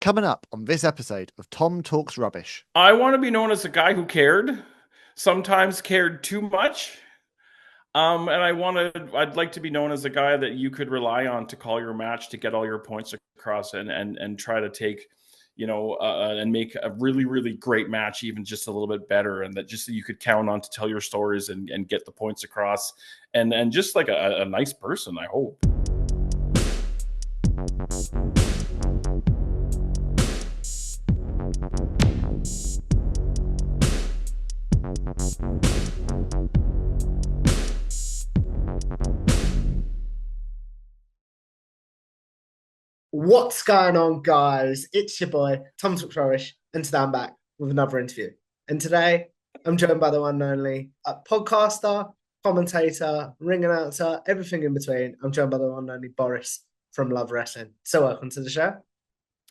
Coming up on this episode of Tom Talks Rubbish. I want to be known as a guy who cared, sometimes cared too much. And I'd like to be known as a guy that you could rely on to call your match, to get all your points across and try to take, and make a really, really great match even just a little bit better. And that just that you could count on to tell your stories and get the points across. And just like a nice person, I hope. What's going on, guys? It's your boy, Tom Talks Rubbish, and today I'm back with another interview. And today I'm joined by the one and only podcaster, commentator, ring announcer, everything in between. I'm joined by the one and only Boris from Love Wrestling. So welcome to the show.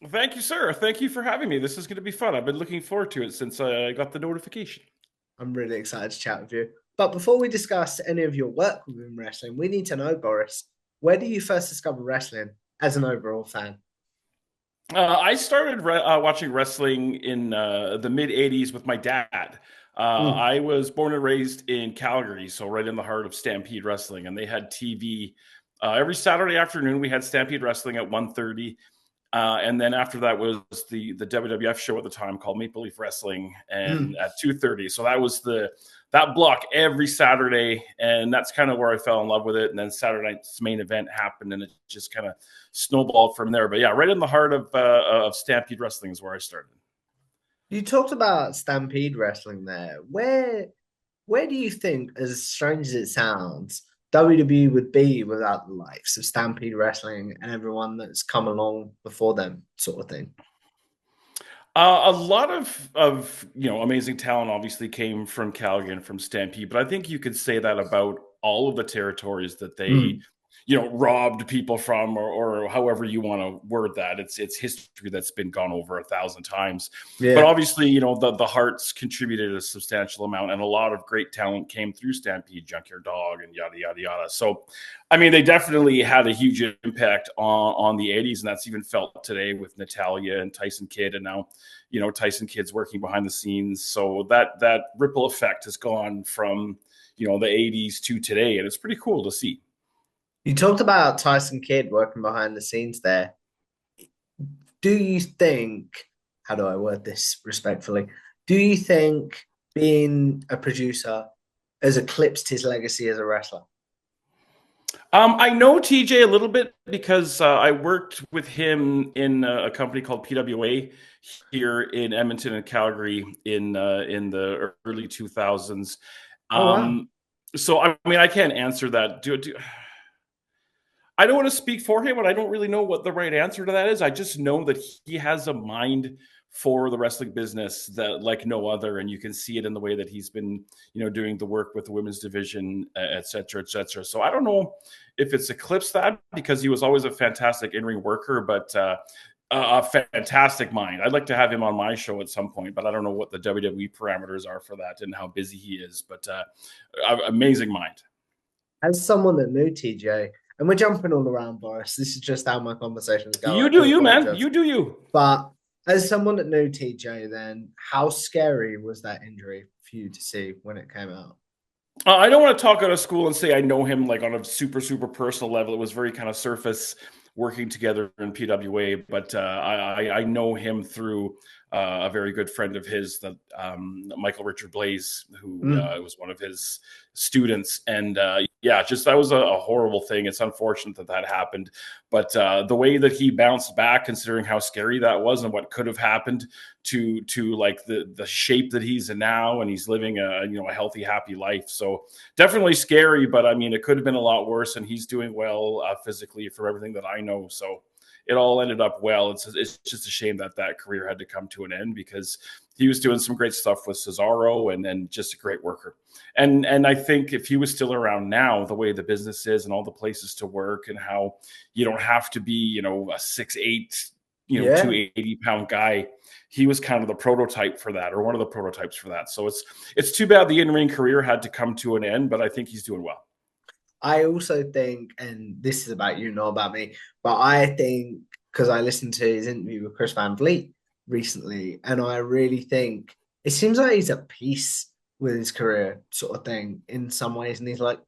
Thank you, sir. Thank you for having me. This is going to be fun. I've been looking forward to it since I got the notification. I'm really excited to chat with you. But before we discuss any of your work within wrestling, we need to know, Boris, where did you first discover wrestling as an overall fan? I started watching wrestling in the mid 80s with my dad. I was born and raised in Calgary, so right in the heart of Stampede Wrestling, and they had TV. Every Saturday afternoon, we had Stampede Wrestling at 1:30. And then after that was the WWF show at the time called Maple Leaf Wrestling, and at 2:30. So that was that block every Saturday, and that's kind of where I fell in love with it. And then Saturday night's main event happened, and it just kind of snowballed from there. But yeah, right in the heart of Stampede Wrestling is where I started. You talked about Stampede Wrestling there. Where do you think, as strange as it sounds, WWE would be without the likes of Stampede Wrestling and everyone that's come along before them, sort of thing? A lot of amazing talent obviously came from Calgary and from Stampede, but I think you could say that about all of the territories that they robbed people from, or however you want to word that. It's history that's been gone over 1,000 times. But Yeah. obviously, the Hearts contributed a substantial amount, and a lot of great talent came through Stampede, Junkyard Dog, and yada yada yada. So, I mean, they definitely had a huge impact on the 80s, and that's even felt today with Natalia and Tyson Kidd, and now Tyson Kidd's working behind the scenes. So that ripple effect has gone from the 80s to today, and it's pretty cool to see. You talked about Tyson Kidd working behind the scenes there. Do you think, how do I word this respectfully? Do you think being a producer has eclipsed his legacy as a wrestler? I know TJ a little bit because I worked with him in a company called PWA here in Edmonton and Calgary in the early 2000s. Oh, wow. So I mean, I can't answer that. I don't want to speak for him, and I don't really know what the right answer to that is. I just know that he has a mind for the wrestling business that like no other, and you can see it in the way that he's been, doing the work with the women's division, et cetera, et cetera. So I don't know if it's eclipsed that, because he was always a fantastic in-ring worker, but a fantastic mind. I'd like to have him on my show at some point, but I don't know what the WWE parameters are for that and how busy he is. But amazing mind. As someone that knew TJ, and we're jumping all around, Boris, this is just how my conversations go. You I do do you, man. apologize. You do you. But as someone that knew TJ, then how scary was that injury for you to see when it came out? I don't want to talk out of school and say I know him like on a super, super personal level. It was very kind of surface working together in PWA, but I know him through a very good friend of his, that Michael Richard Blaze, who was one of his students. And just that was a horrible thing. It's unfortunate that happened, but the way that he bounced back, considering how scary that was and what could have happened to like the shape that he's in now, and he's living a healthy, happy life. So definitely scary, but I mean, it could have been a lot worse, and he's doing well physically from everything that I know. So it all ended up well. It's just a shame that career had to come to an end, because he was doing some great stuff with Cesaro and just a great worker. And I think if he was still around now, the way the business is and all the places to work, and how you don't have to be, a 6'8", 280-pound guy, he was kind of the prototype for that, or one of the prototypes for that. So it's too bad the in-ring career had to come to an end, but I think he's doing well. I also think, and this is about you, not about me, but I think because I listened to his interview with Chris Van Vliet recently, and I really think it seems like he's at peace with his career, sort of thing, in some ways. And he's like,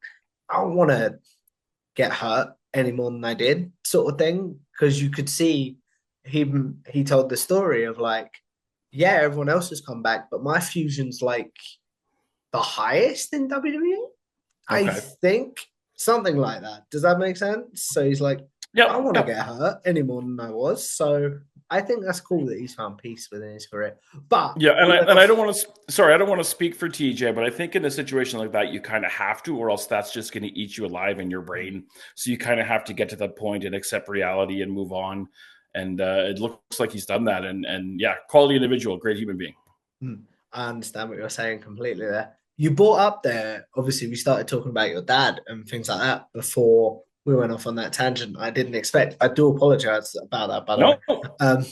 I don't want to get hurt any more than I did, sort of thing. Because you could see he told the story of like, yeah, everyone else has come back, but my fusion's like the highest in WWE. I Okay. think something like that. Does that make sense? So he's like, I don't want to get hurt any more than I was. So I think that's cool that he's found peace within his career. But yeah, and I don't want to. Sorry, I don't want to speak for TJ, but I think in a situation like that, you kind of have to, or else that's just going to eat you alive in your brain. So you kind of have to get to that point and accept reality and move on. And it looks like he's done that. And yeah, quality individual, great human being. I understand what you're saying completely there. You brought up there, obviously, we started talking about your dad and things like that before we went off on that tangent. I didn't expect. I do apologize about that, by the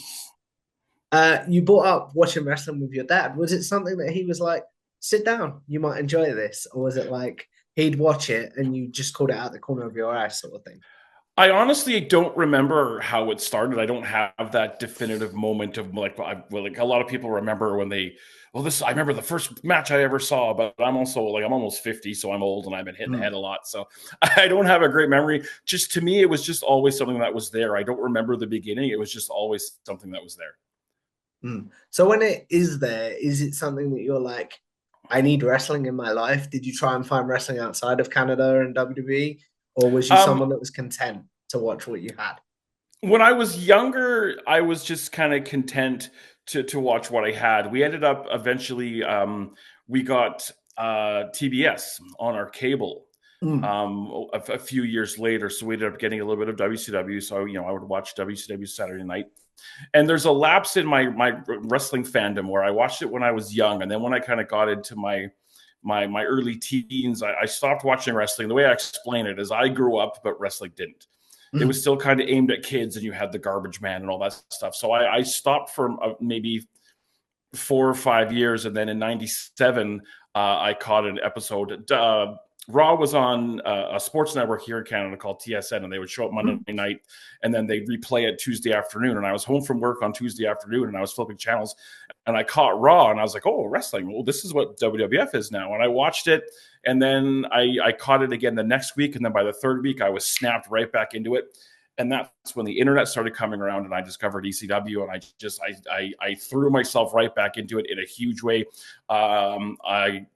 way. You brought up watching wrestling with your dad. Was it something that he was like, sit down, you might enjoy this? Or was it like he'd watch it and you just called it out the corner of your eye sort of thing? I honestly don't remember how it started. I don't have that definitive moment of like a lot of people remember when they, I remember the first match I ever saw, but I'm also like, I'm almost 50, so I'm old and I've been hitting the head a lot. So I don't have a great memory. Just to me, it was just always something that was there. I don't remember the beginning. It was just always something that was there. So when it is there, is it something that you're like, I need wrestling in my life? Did you try and find wrestling outside of Canada and WWE? Or was you someone that was content to watch what you had? When I was younger, I was just kind of content to watch what I had. We ended up eventually, we got TBS on our cable a few years later. So we ended up getting a little bit of WCW. So, I would watch WCW Saturday night. And there's a lapse in my wrestling fandom where I watched it when I was young. And then when I kind of got into my early teens, I stopped watching wrestling. The way I explain it is I grew up, but wrestling didn't. It was still kind of aimed at kids, and you had the garbage man and all that stuff. So I stopped for maybe 4 or 5 years. And then in 97, I caught an episode. Raw was on a sports network here in Canada called TSN, and they would show up Monday night, and then they'd replay it Tuesday afternoon. And I was home from work on Tuesday afternoon, and I was flipping channels, and I caught Raw, and I was like, oh, wrestling. Well, this is what WWF is now. And I watched it, and then I caught it again the next week, and then by the third week, I was snapped right back into it. And that's when the internet started coming around, and I discovered ECW, and I threw myself right back into it in a huge way. I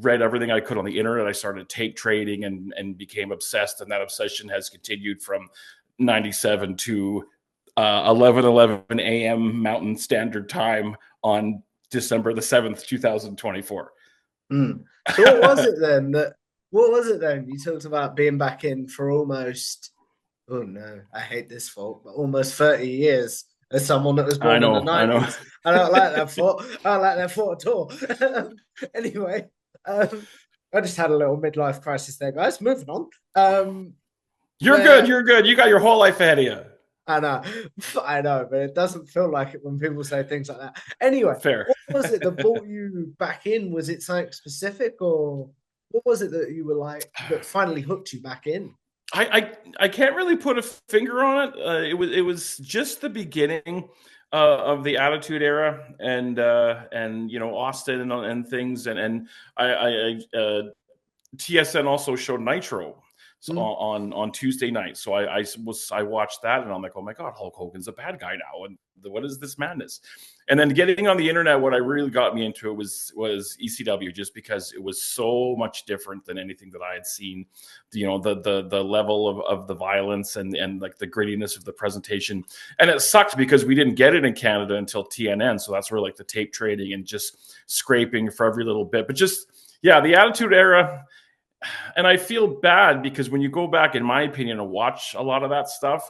read everything I could on the internet. I started tape trading and became obsessed, and that obsession has continued from 97 to 11:11 a.m. Mountain Standard Time on December the 7th, 2024. So what was it then? What was it then? You talked about being back in for almost, oh no, I hate this thought, but almost 30 years as someone that was born in the 90s. I don't like that thought. I don't like that thought at all. Anyway, I just had a little midlife crisis there, guys. Moving on. You're good. You're good. You got your whole life ahead of you. I know, but it doesn't feel like it when people say things like that. Anyway, fair. What was it that brought you back in? Was it something specific, or what was it that you were like that finally hooked you back in? I can't really put a finger on it. It was just the beginning of the Attitude Era, and Austin and things, and I TSN also showed Nitro on Tuesday night. So I watched that, and I'm like, oh my God, Hulk Hogan's a bad guy now, and what is this madness? And then getting on the internet, what I really got me into it was ECW, just because it was so much different than anything that I had seen. The level of the violence and like the grittiness of the presentation. And it sucked because we didn't get it in Canada until TNN. So that's where like the tape trading and just scraping for every little bit. But just, yeah, the Attitude Era. And I feel bad because when you go back, in my opinion, and watch a lot of that stuff,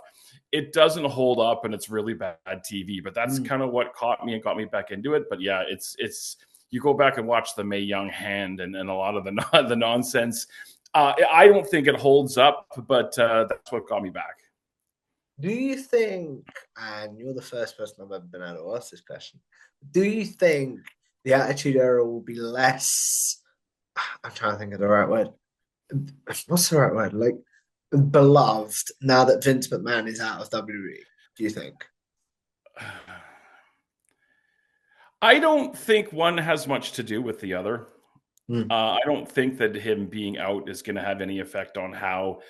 it doesn't hold up, and it's really bad TV. But that's kind of what caught me and got me back into it. But yeah, it's you go back and watch the Mae Young hand and a lot of the nonsense. I don't think it holds up, but that's what got me back. Do you think, and you're the first person I've ever been able to ask this question, do you think the Attitude Era will be less, I'm trying to think of the right word. What's the right word? Like, beloved now that Vince McMahon is out of WWE? do you think? I don't think one has much to do with the other. Mm. I don't think that him being out is going to have any effect on how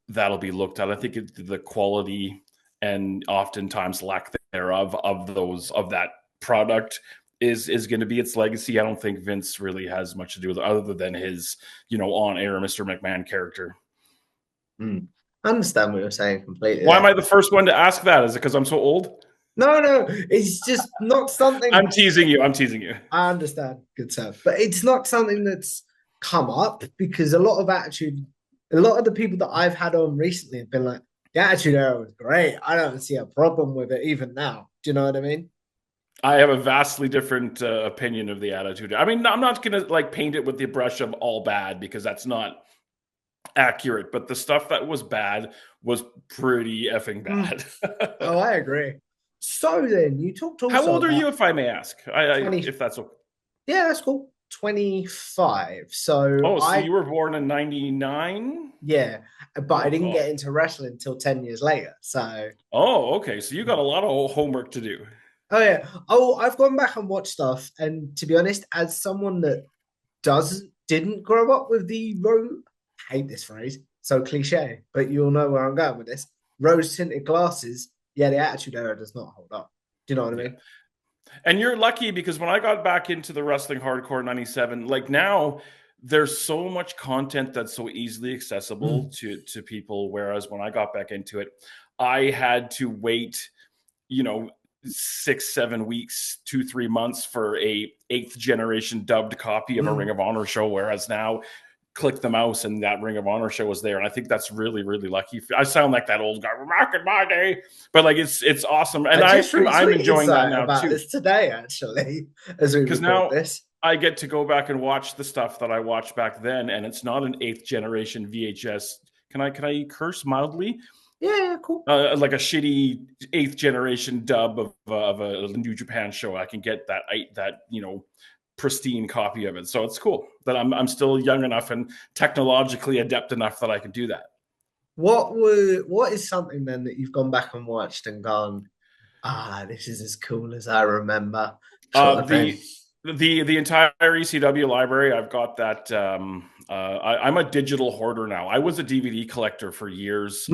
that'll be looked at. I think the quality and oftentimes lack thereof of that product is going to be its legacy. I don't think Vince really has much to do with it other than his, on air Mr. McMahon character. I understand what you're saying completely. Why am I the first one to ask that? Is it because I'm so old? No, it's just not something. I'm teasing you. I understand, good stuff, but it's not something that's come up because a lot of the people that I've had on recently have been like, the Attitude Era was great. I don't see a problem with it even now. Do you know what I mean? I have a vastly different opinion of the Attitude. I mean, I'm not going to paint it with the brush of all bad because that's not accurate. But the stuff that was bad was pretty effing bad. Oh, I agree. So then you talked also. How old are you, if I may ask? If that's okay. Yeah, that's cool. 25. So you were born in 99? Yeah, but I didn't get into wrestling until 10 years later. So. Oh, okay. So you got a lot of homework to do. Oh yeah. Oh, I've gone back and watched stuff, and to be honest, as someone that didn't grow up with the I hate this phrase, so cliche, but you'll know where I'm going with this. Rose tinted glasses. Yeah, the Attitude Era does not hold up. Do you know what I mean? And you're lucky because when I got back into the wrestling hardcore in 97, like now there's so much content that's so easily accessible to people. Whereas when I got back into it, I had to wait, 6-7 weeks, 2-3 months for a 8th generation dubbed copy of a Ring of Honor show. Whereas now, click the mouse and that Ring of Honor show was there. And I think that's really, really lucky. I sound like that old guy back in my day, but like it's awesome. And I'm enjoying that now about too. This today, actually, as we because now this. I get to go back and watch the stuff that I watched back then, and it's not an 8th generation VHS. Can I curse mildly? Yeah, cool. Like a shitty 8th generation dub of a New Japan show. I can get that pristine copy of it. So it's cool that I'm still young enough and technologically adept enough that I can do that. What is something then that you've gone back and watched and gone, this is as cool as I remember? The entire ECW library, I've got that. I'm a digital hoarder now. I was a DVD collector for years.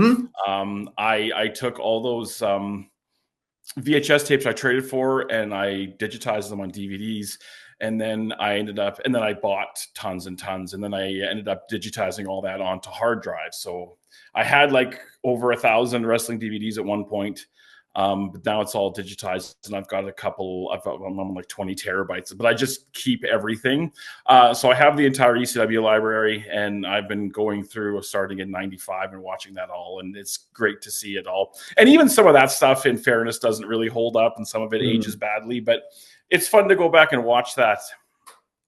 I took all those VHS tapes I traded for and I digitized them on DVDs. And then I bought tons and tons. And then I ended up digitizing all that onto hard drives. So I had like over 1,000 wrestling DVDs at one point. But now it's all digitized and I'm like 20 terabytes, but I just keep everything. So I have the entire ECW library and I've been going through starting in 95 and watching that all. And it's great to see it all. And even some of that stuff, in fairness, doesn't really hold up and some of it ages badly, but it's fun to go back and watch that.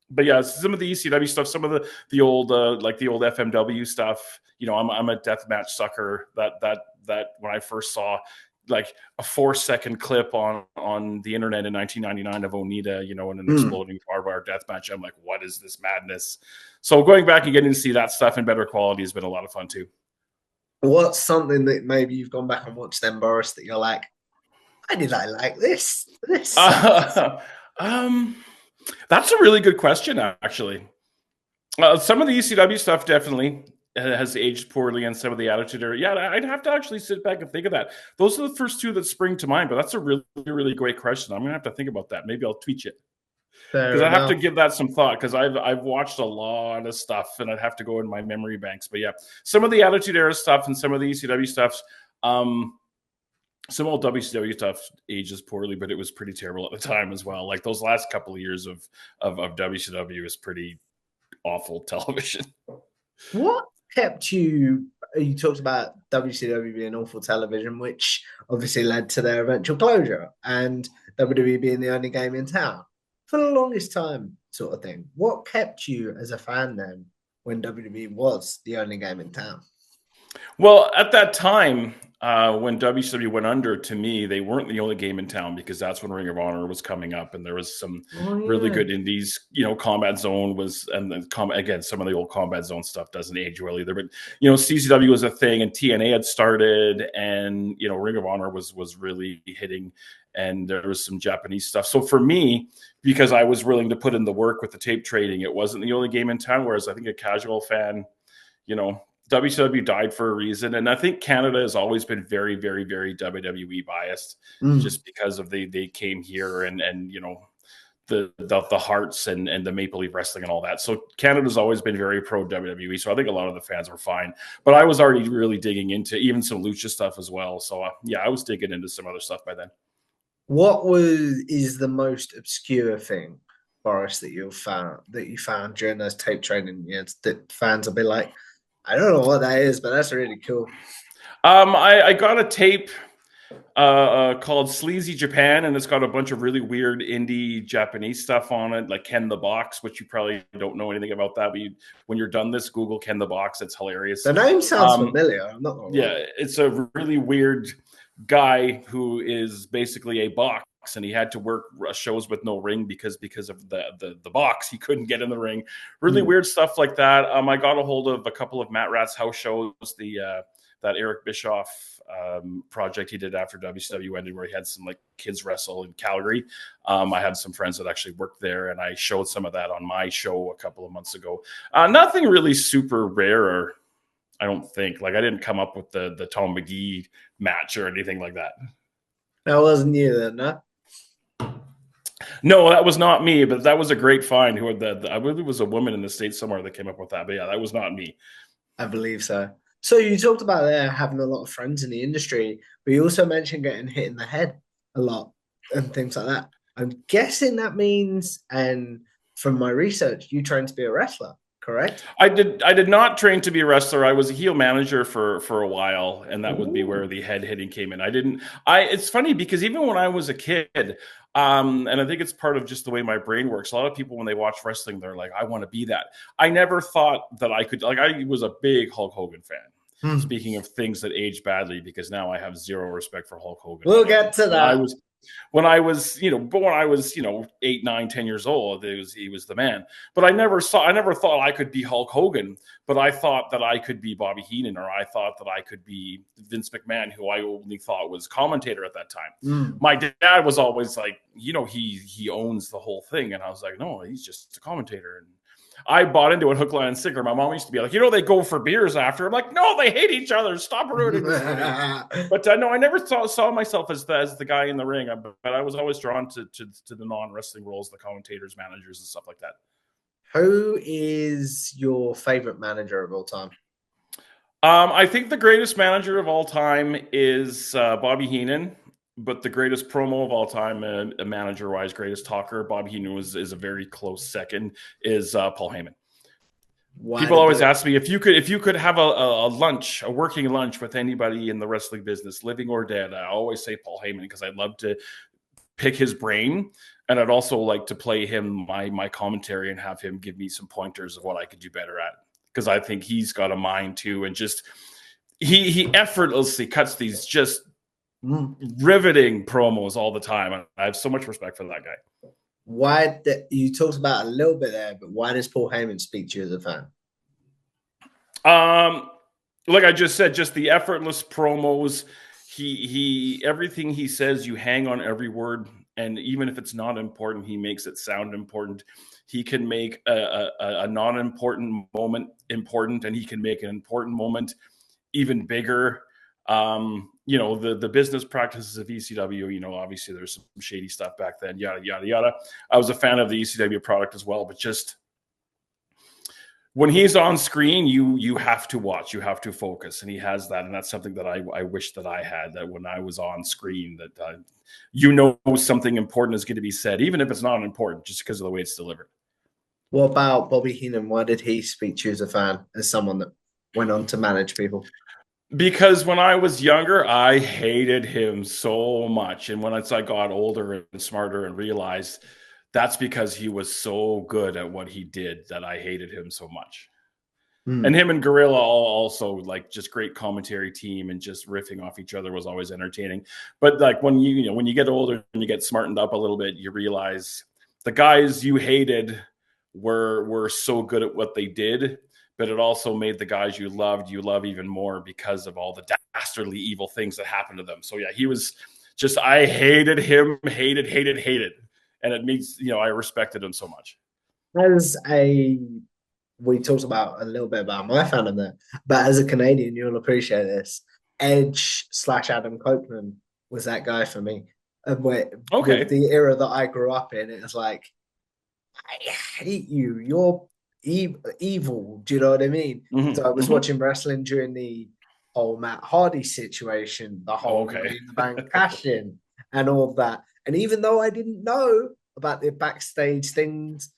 But yeah, some of the ECW stuff, some of the old like the old FMW stuff. I'm a deathmatch sucker. That when I first saw like a 4-second clip on the internet in 1999 of Onita, in an exploding barbed wire deathmatch, I'm like, what is this madness? So going back and getting to see that stuff in better quality has been a lot of fun too. What's something that maybe you've gone back and watched then, Boris, that you're like, why did I like this? That's a really good question, actually. Some of the ECW stuff definitely has aged poorly, and some of the Attitude Era. Yeah, I'd have to actually sit back and think of that. Those are the first two that spring to mind, but that's a really, really great question. I'm going to have to think about that. Maybe I'll tweet it. Because I have to give that some thought, because I've watched a lot of stuff, and I'd have to go in my memory banks. But yeah, some of the Attitude Era stuff and some of the ECW stuff, some old WCW stuff ages poorly, but it was pretty terrible at the time as well. Like those last couple of years of WCW is pretty awful television. What kept you talked about WCW being awful television, which obviously led to their eventual closure, and WWE being the only game in town for the longest time, sort of thing. What kept you as a fan then when WWE was the only game in town? Well, at that time, when WCW went under, to me, they weren't the only game in town, because that's when Ring of Honor was coming up, and there was some really good indies. Combat Zone was, and then again, some of the old Combat Zone stuff doesn't age well either. But CZW was a thing, and TNA had started, and Ring of Honor was really hitting, and there was some Japanese stuff. So for me, because I was willing to put in the work with the tape trading, it wasn't the only game in town. Whereas I think a casual fan, WCW died for a reason, and I think Canada has always been very, very, very WWE biased, just because of they came here and the Hearts and the Maple Leaf Wrestling and all that. So Canada's always been very pro WWE. So I think a lot of the fans were fine, but I was already really digging into even some lucha stuff as well. So I was digging into some other stuff by then. What is the most obscure thing, Boris, that you found during those tape trading years that fans will be like, I don't know what that is, but that's really cool. I got a tape called Sleazy Japan, and it's got a bunch of really weird indie Japanese stuff on it, like Ken the Box, which you probably don't know anything about that, but when you're done this, Google Ken the Box. It's hilarious. The name sounds familiar. I'm not gonna lie. It's a really weird guy who is basically a box, and he had to work shows with no ring because of the box. He couldn't get in the ring. Really weird stuff like that. I got a hold of a couple of Matt Rat's house shows, that Eric Bischoff project he did after WCW ended, where he had some like kids wrestle in Calgary. I had some friends that actually worked there, and I showed some of that on my show a couple of months ago. Nothing really super rare, I don't think. Like, I didn't come up with the Tom McGee match or anything like that. That wasn't you then, no? No, that was not me, but that was a great find. I believe it was a woman in the States somewhere that came up with that. But yeah, that was not me. I believe so. So you talked about having a lot of friends in the industry, but you also mentioned getting hit in the head a lot and things like that. I'm guessing that means, and from my research, you trained to be a wrestler, correct? I did not train to be a wrestler. I was a heel manager for a while, and that would be where the head hitting came in. It's funny because even when I was a kid, and I think it's part of just the way my brain works, a lot of people, when they watch wrestling, they're like, I want to be that. I never thought that I could, I was a big Hulk Hogan fan. Speaking of things that age badly, because now I have zero respect for Hulk Hogan. We'll get to that. When I was 8, 9, 10 years old, he was the man. But I never thought I could be Hulk Hogan, but I thought that I could be Bobby Heenan, or I thought that I could be Vince McMahon, who I only thought was commentator at that time. My dad was always like, he owns the whole thing. And I was like, no, he's just a commentator. And I bought into it hook, line, and sinker. My mom used to be like, they go for beers after. I'm like, no, they hate each other. Stop ruining this for me. But no, I never saw myself as the guy in the ring. But I was always drawn to the non-wrestling roles, the commentators, managers, and stuff like that. Who is your favorite manager of all time? I think the greatest manager of all time is Bobby Heenan. But the greatest promo of all time, manager-wise, greatest talker, Bobby Heenan is a very close second, is Paul Heyman. People always ask me if you could have a working lunch with anybody in the wrestling business, living or dead. I always say Paul Heyman, because I'd love to pick his brain, and I'd also like to play him my commentary and have him give me some pointers of what I could do better at, because I think he's got a mind too, and just he effortlessly cuts these just riveting promos all the time. I have so much respect for that guy. You talked about a little bit there, but why does Paul Heyman speak to you as a fan? Like I just said, just the effortless promos. He everything he says, you hang on every word, and even if it's not important, he makes it sound important. He can make a non-important moment important, and he can make an important moment even bigger. The business practices of ECW, obviously there's some shady stuff back then, yada, yada, yada. I was a fan of the ECW product as well, but just when he's on screen, you have to watch, you have to focus, and he has that. And that's something that I wish that I had, that when I was on screen, that something important is going to be said, even if it's not important, just because of the way it's delivered. What about Bobby Heenan? Why did he speak to you as a fan, as someone that went on to manage people? Because when I was younger, I hated him so much. And when I got older and smarter and realized that's because he was so good at what he did that I hated him so much. And him and Gorilla also like just great commentary team, and just riffing off each other was always entertaining. But like when you get older and you get smartened up a little bit, you realize the guys you hated were so good at what they did, but it also made the guys you love even more because of all the dastardly evil things that happened to them. So yeah, he was just, I hated him, hated. And it means, I respected him so much. We talked about a little bit about my fandom there, but as a Canadian, you'll appreciate this. Edge / Adam Copeland was that guy for me. And with the era that I grew up in, it was like, I hate you. You're evil. Do you know what I mean? Mm-hmm. So I was watching wrestling during the whole Matt Hardy situation, the whole Money in the Bank cash in, and all of that. And even though I didn't know about the backstage things,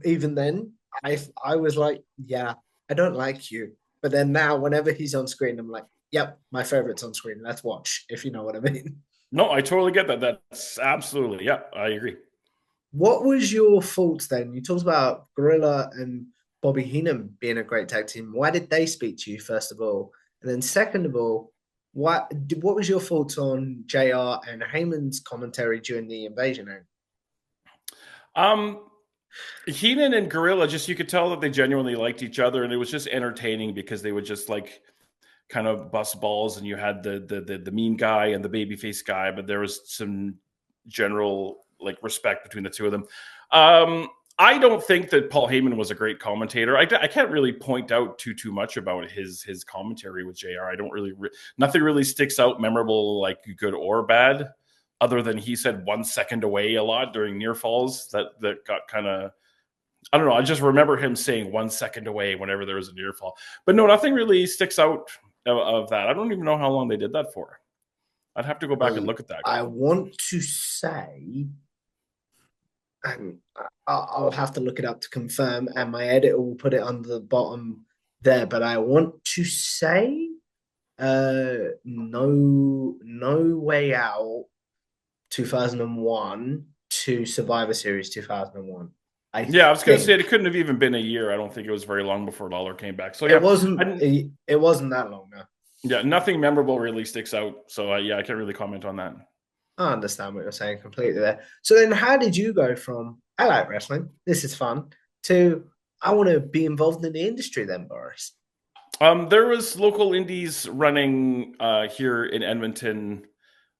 even then, I was like, yeah, I don't like you. But then now, whenever he's on screen, I'm like, yep, my favorite's on screen. Let's watch, if you know what I mean. No, I totally get that. That's absolutely, yeah, I agree. What was your thoughts then? You talked about Gorilla and Bobby Heenan being a great tag team. Why did they speak to you, first of all? And then second of all, what was your thoughts on JR and Heyman's commentary during the invasion? Heenan and Gorilla, just, you could tell that they genuinely liked each other, and it was just entertaining because they would just like kind of bust balls, and you had the mean guy and the babyface guy, but there was some general like respect between the two of them. I don't think that Paul Heyman was a great commentator. I can't really point out too much about his commentary with JR. I don't really nothing really sticks out memorable, like good or bad, other than he said 1 second away a lot during near falls. That got kind of, I don't know. I just remember him saying 1 second away whenever there was a near fall. But no, nothing really sticks out of that. I don't even know how long they did that for. I'd have to go back and look at that. I want to say, and I'll have to look it up to confirm, and my editor will put it on the bottom there. But I want to say, no Way Out 2001 to Survivor Series 2001. I was going to say it couldn't have even been a year. I don't think it was very long before Lawler came back. So yeah, it wasn't that long now. Yeah, nothing memorable really sticks out. So I can't really comment on that. I understand what you're saying completely there. So then how did you go from, I like wrestling, this is fun, to I want to be involved in the industry then, Boris? There was local indies running here in Edmonton.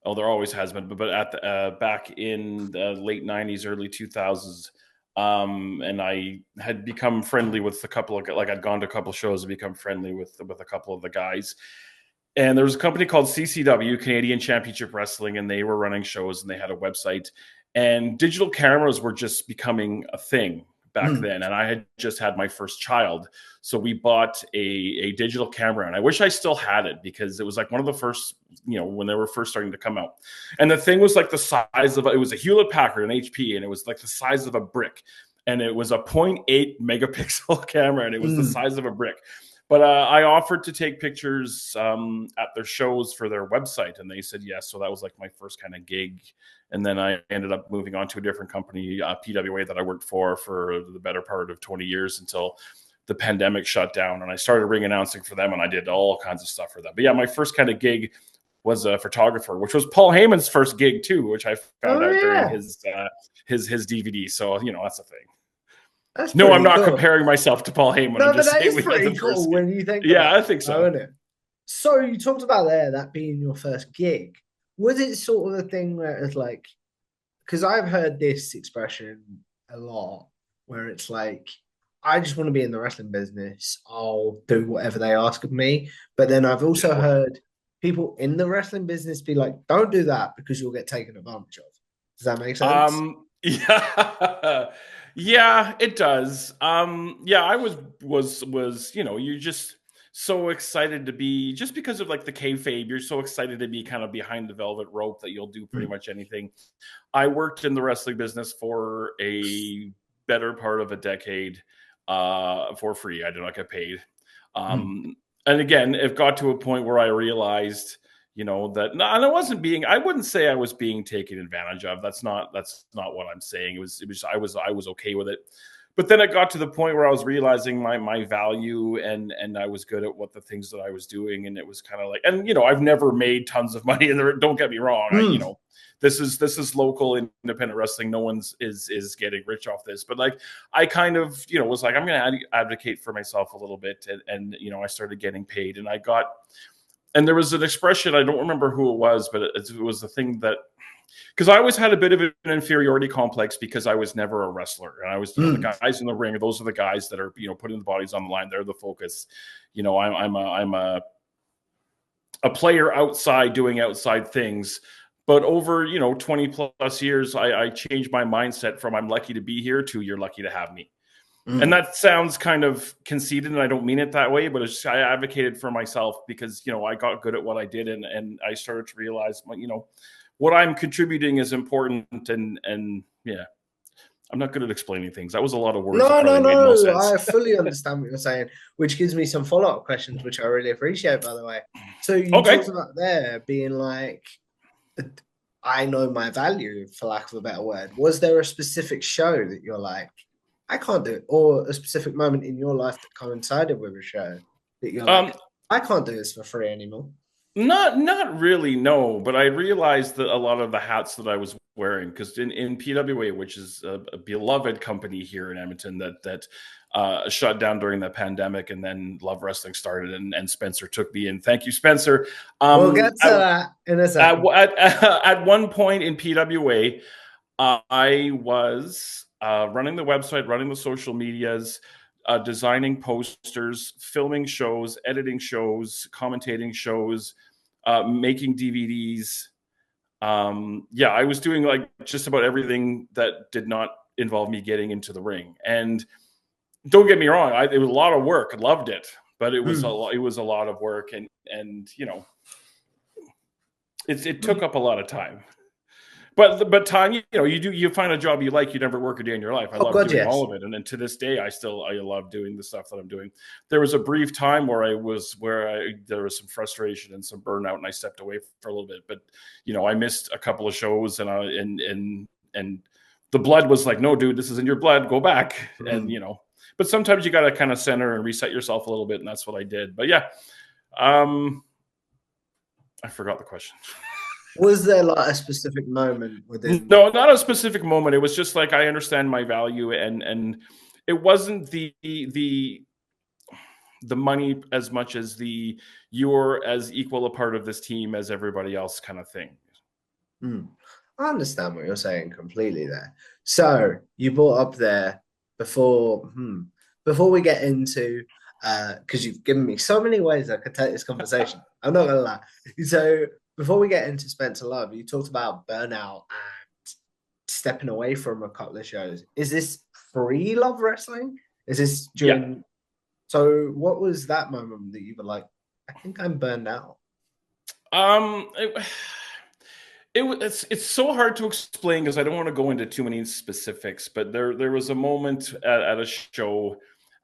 Oh, there always has been, but at the, back in the late 90s, early 2000s. And I had become friendly with a couple of, like I'd gone to a couple of shows and become friendly with a couple of the guys. And there was a company called CCW, Canadian Championship Wrestling, and they were running shows, and they had a website. And digital cameras were just becoming a thing back then. And I had just had my first child. So we bought a digital camera, and I wish I still had it because it was like one of the first, when they were first starting to come out. And the thing was like the size of, it was a Hewlett Packard, an HP, and it was like the size of a brick. And it was a 0.8 megapixel camera, and it was the size of a brick. But I offered to take pictures at their shows for their website, and they said yes. So that was like my first kind of gig. And then I ended up moving on to a different company, PWA, that I worked for the better part of 20 years until the pandemic shut down. And I started ring announcing for them, and I did all kinds of stuff for them. But yeah, my first kind of gig was a photographer, which was Paul Heyman's first gig too, which I found out during his DVD. So, that's a thing. No, I'm not comparing myself to Paul Heyman. No, but that is pretty cool when you think. Yeah, I think so. Isn't it? So you talked about that being your first gig. Was it sort of a thing where it's like, because I've heard this expression a lot, where it's like, I just want to be in the wrestling business. I'll do whatever they ask of me. But then I've also heard people in the wrestling business be like, don't do that because you'll get taken advantage of. Does that make sense? Yeah, it does. I was, you're just so excited to be, just because of like the kayfabe, you're so excited to be kind of behind the velvet rope that you'll do pretty much anything. I worked in the wrestling business for a better part of a decade for free. I did not get paid. And again, it got to a point where I realized, that, and I wouldn't say I was being taken advantage of. That's not what I'm saying. I was okay with it. But then it got to the point where I was realizing my value, and I was good at what the things that I was doing, and it was kind of like, and I've never made tons of money, and don't get me wrong, this is local independent wrestling. No one's is getting rich off this, but like I kind of was like, I'm going to advocate for myself a little bit, and I started getting paid, and and there was an expression, I don't remember who it was, but it was the thing that, because I always had a bit of an inferiority complex because I was never a wrestler, and I was the guys in the ring. Those are the guys that are putting the bodies on the line. They're the focus. I'm a player outside doing outside things. But over 20 plus years, I changed my mindset from I'm lucky to be here to you're lucky to have me. And that sounds kind of conceited, and I don't mean it that way, but it's just, I advocated for myself because I got good at what I did, and I started to realize what I'm contributing is important, and yeah, I'm not good at explaining things. That was a lot of words. No. I fully understand what you're saying, which gives me some follow-up questions, which I really appreciate, by the way. So you talked about there being like, I know my value, for lack of a better word. Was there a specific show that you're like, I can't do it, or a specific moment in your life that coincided with a show that you're like, I can't do this for free anymore? Not really, no. But I realized that a lot of the hats that I was wearing, because in PWA, which is a beloved company here in Edmonton, that shut down during the pandemic, and then Love Wrestling started, and Spencer took me in. Thank you, Spencer. We'll get to that in a second. At one point in PWA, I was running the website, running the social medias, designing posters, filming shows, editing shows, commentating shows, making DVDs. I was doing like just about everything that did not involve me getting into the ring. And don't get me wrong, it was a lot of work. I loved it, but it was a lot of work, and it took up a lot of time. But time, you find a job you like, you never work a day in your life. I love doing all of it, and then to this day, I love doing the stuff that I'm doing. There was a brief time where there was some frustration and some burnout, and I stepped away for a little bit. But I missed a couple of shows, and the blood was like, no, dude, this is in your blood. Go back, and But sometimes you got to kind of center and reset yourself a little bit, and that's what I did. But yeah, I forgot the question. Was there like a specific moment within? No, not a specific moment. It was just like, I understand my value, and it wasn't the money as much as you're as equal a part of this team as everybody else kind of thing. I understand what you're saying completely there. So you brought up there before we get into, because you've given me so many ways I could take this conversation. I'm not gonna lie. So before we get into Spencer Love, you talked about burnout and stepping away from a couple of shows. Is this pre-Love Wrestling? Is this during? Yeah. So what was that moment that you were like, I think I'm burned out? It's so hard to explain because I don't want to go into too many specifics, but there was a moment at a show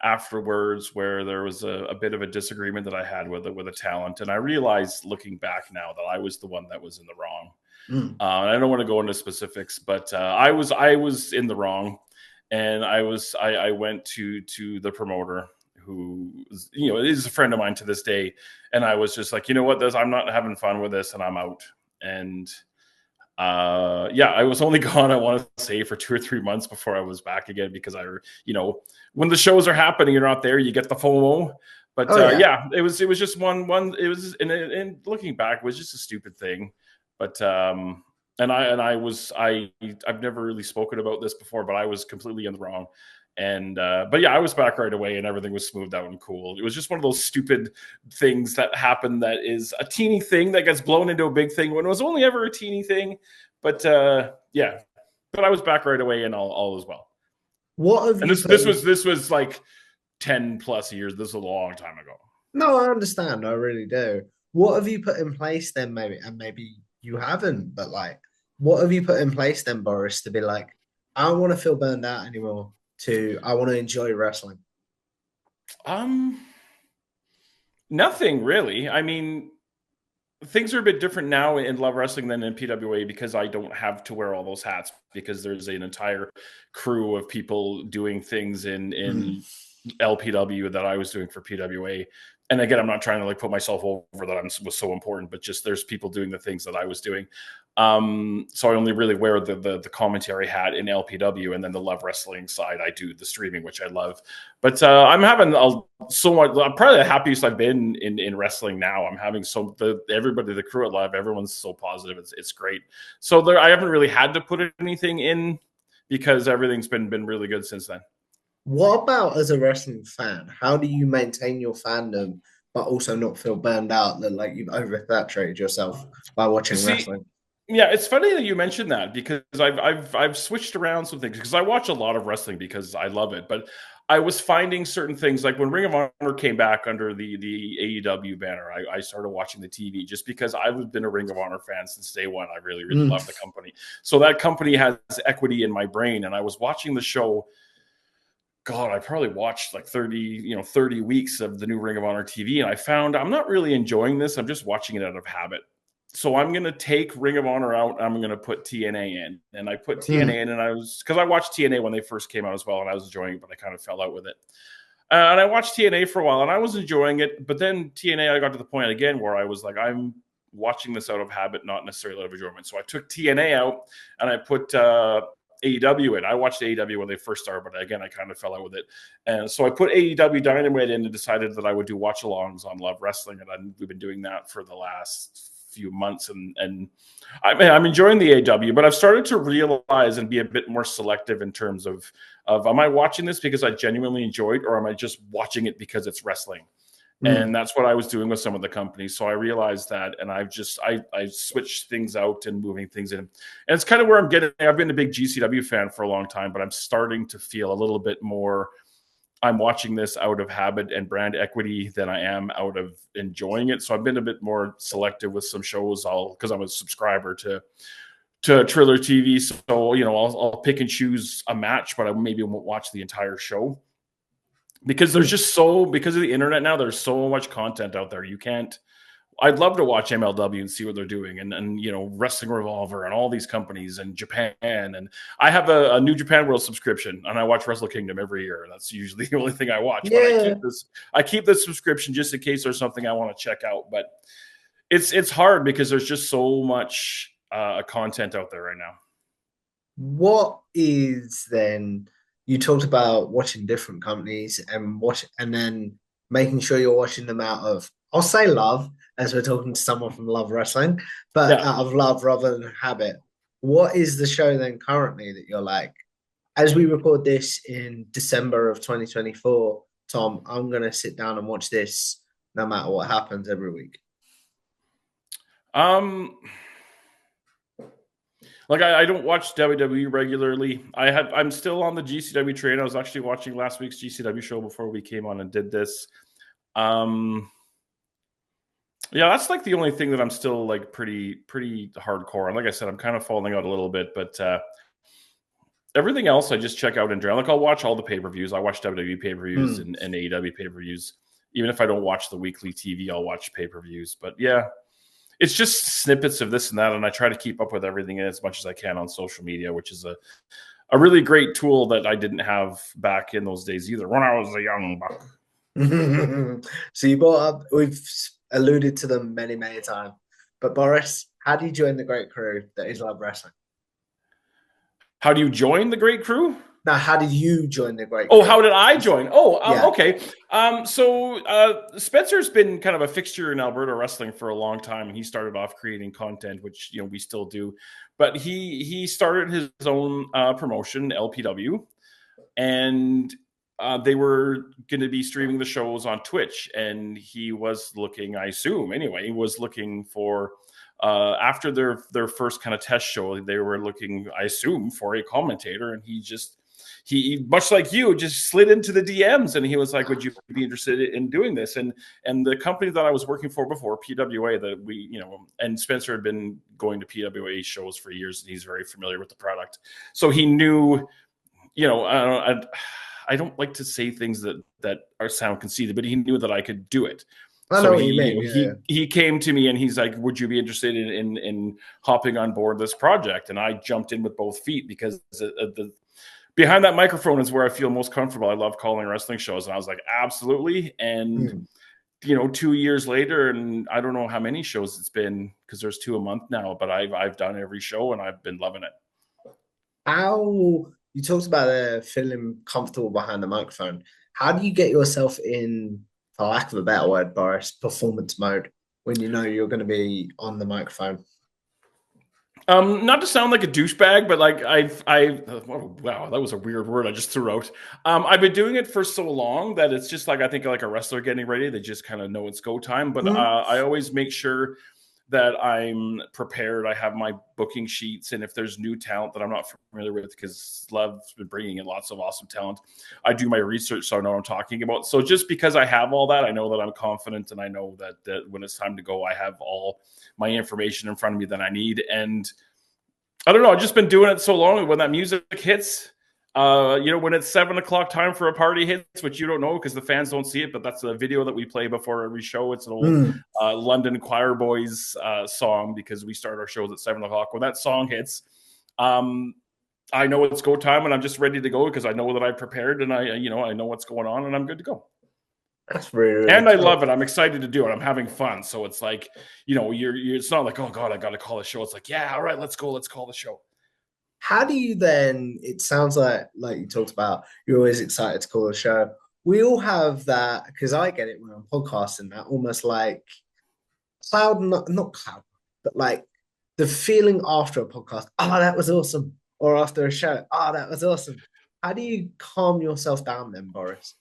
afterwards where there was a bit of a disagreement that I had with a talent, and I realized looking back now that I was the one that was in the wrong. I don't want to go into specifics, but I was in the wrong, and I went to the promoter, who is a friend of mine to this day, and I was just like, I'm not having fun with this, and I'm out. And I was only gone, I want to say, for 2 or 3 months before I was back again, because when the shows are happening, you're not there, you get the FOMO. But it was just one. It was, and looking back, it was just a stupid thing. But I've never really spoken about this before, but I was completely in the wrong. And I was back right away, and everything was smoothed out and cool. It was just one of those stupid things that happen, that is a teeny thing that gets blown into a big thing when it was only ever a teeny thing. But but I was back right away, and all is well. This was like 10 plus years. This is a long time ago. No, I understand. I really do. What have you put in place then? Maybe you haven't, but like, what have you put in place then, Boris, to be like, I don't want to feel burned out anymore, to I want to enjoy wrestling? Nothing really. I mean, things are a bit different now in Love Wrestling than in PWA because I don't have to wear all those hats because there's an entire crew of people doing things in LPW that I was doing for PWA. And again, I'm not trying to like put myself over that was so important, but just there's people doing the things that I was doing. So I only really wear the commentary hat in LPW, and then the Love Wrestling side, I do the streaming, which I love. But I'm having so much. I'm probably the happiest I've been in wrestling now. I'm having everybody, the crew at Live, everyone's so positive. It's great. So I haven't really had to put anything in because everything's been really good since then. What about as a wrestling fan? How do you maintain your fandom but also not feel burned out that like you've oversaturated yourself by watching wrestling? Yeah, it's funny that you mentioned that because I've switched around some things because I watch a lot of wrestling because I love it, but I was finding certain things like when Ring of Honor came back under the AEW banner, I started watching the TV just because I've been a Ring of Honor fan since day one. I really love the company, so that company has equity in my brain, and I was watching the show. God, I probably watched like 30 weeks of the new Ring of Honor TV, and I found I'm not really enjoying this. I'm just watching it out of habit. So I'm going to take Ring of Honor out. I'm going to put TNA in. And I put TNA in, and because I watched TNA when they first came out as well, and I was enjoying it, but I kind of fell out with it. And I watched TNA for a while, and I was enjoying it. But then TNA, I got to the point again where I was like, I'm watching this out of habit, not necessarily out of enjoyment. So I took TNA out, and I put AEW in. I watched AEW when they first started, but again, I kind of fell out with it. And so I put AEW Dynamite in and decided that I would do watch-alongs on Love Wrestling, and we've been doing that for the last few months, and I'm enjoying the AEW, but I've started to realize and be a bit more selective in terms of am I watching this because I genuinely enjoy it, or am I just watching it because it's wrestling? And that's what I was doing with some of the companies. So I realized that, and I switched things out and moving things in. And it's kind of where I'm getting. I've been a big GCW fan for a long time, but I'm starting to feel a little bit more. I'm watching this out of habit and brand equity than I am out of enjoying it. So I've been a bit more selective with some shows. Because I'm a subscriber to Triller TV. So, I'll pick and choose a match, but I maybe won't watch the entire show. Because there's because of the internet now, there's so much content out there. I'd love to watch MLW and see what they're doing, and Wrestling Revolver and all these companies and Japan. And I have a New Japan World subscription, and I watch Wrestle Kingdom every year. That's usually the only thing I watch. Yeah. But I keep this subscription just in case there's something I want to check out. But it's hard because there's just so much content out there right now. What is then? You talked about watching different companies and then making sure you're watching them out of, I'll say love, as we're talking to someone from Love Wrestling, but out of love rather than habit. What is the show then currently that you're like, as we record this in December of 2024, Tom, I'm going to sit down and watch this no matter what happens every week? Like I don't watch WWE regularly. I'm still on the GCW train. I was actually watching last week's GCW show before we came on and did this. Yeah, that's like the only thing that I'm still like pretty hardcore. And like I said, I'm kind of falling out a little bit, but everything else I just check out in general. Like I'll watch all the pay-per-views. I watch WWE pay-per-views and AEW pay-per-views. Even if I don't watch the weekly TV, I'll watch pay-per-views. But yeah, it's just snippets of this and that, and I try to keep up with everything as much as I can on social media, which is a really great tool that I didn't have back in those days either when I was a young buck. So you brought up, we've alluded to them many, many times, but Boris, how do you join the great crew that is Love Wrestling? How do you join the great crew? Now, how did you join the great crew? Oh, how did I join? Yeah. Okay. So Spencer's been kind of a fixture in Alberta wrestling for a long time, and he started off creating content, which we still do. But he started his own promotion, LPW, and they were going to be streaming the shows on Twitch, and he was looking, I assume, anyway, he was looking for. After their first kind of test show, they were looking, I assume, for a commentator, and he much like you just slid into the DMs, and he was like, would you be interested in doing this? And the company that I was working for before, PWA, that we and Spencer had been going to PWA shows for years, and he's very familiar with the product, so he knew, I don't like to say things that sound conceited, but he knew that I could do it. I know what you mean. He came to me and he's like, "Would you be interested in hopping on board this project?" And I jumped in with both feet because the behind that microphone is where I feel most comfortable. I love calling wrestling shows, and I was like, "Absolutely!" And 2 years later, and I don't know how many shows it's been because there's 2 a month now, but I've done every show and I've been loving it. How you talked about feeling comfortable behind the microphone. How do you get yourself in, for lack of a better word, Boris, performance mode when you know you're going to be on the microphone? Not to sound like a douchebag, but like wow, that was a weird word I just threw out. I've been doing it for so long that it's just like, I think like a wrestler getting ready, they just kind of know it's go time. But I always make sure that I'm prepared. I have my booking sheets, and if there's new talent that I'm not familiar with, because Love's been bringing in lots of awesome talent, I do my research so I know what I'm talking about. So just because I have all that, I know that I'm confident, and I know that when it's time to go, I have all my information in front of me that I need. And I don't know, I've just been doing it so long. When that music hits, when it's 7:00 time for a party hits, which you don't know because the fans don't see it, but that's a video that we play before every show. It's an old London Choir Boys song, because we start our shows at 7:00. When that song hits, I know it's go time, and I'm just ready to go because I know that I've prepared, and I know what's going on, and I'm good to go. That's really and I cool. love it. I'm excited to do it. I'm having fun. So it's like, you're it's not like, oh God, I got to call a show. It's like, yeah, all right, let's go. Let's call the show. How do you then, it sounds like you talked about, you're always excited to call a show. We all have that, because I get it when I'm podcasting, that almost like not cloud, but like the feeling after a podcast, oh, that was awesome. Or after a show, oh, that was awesome. How do you calm yourself down then, Boris?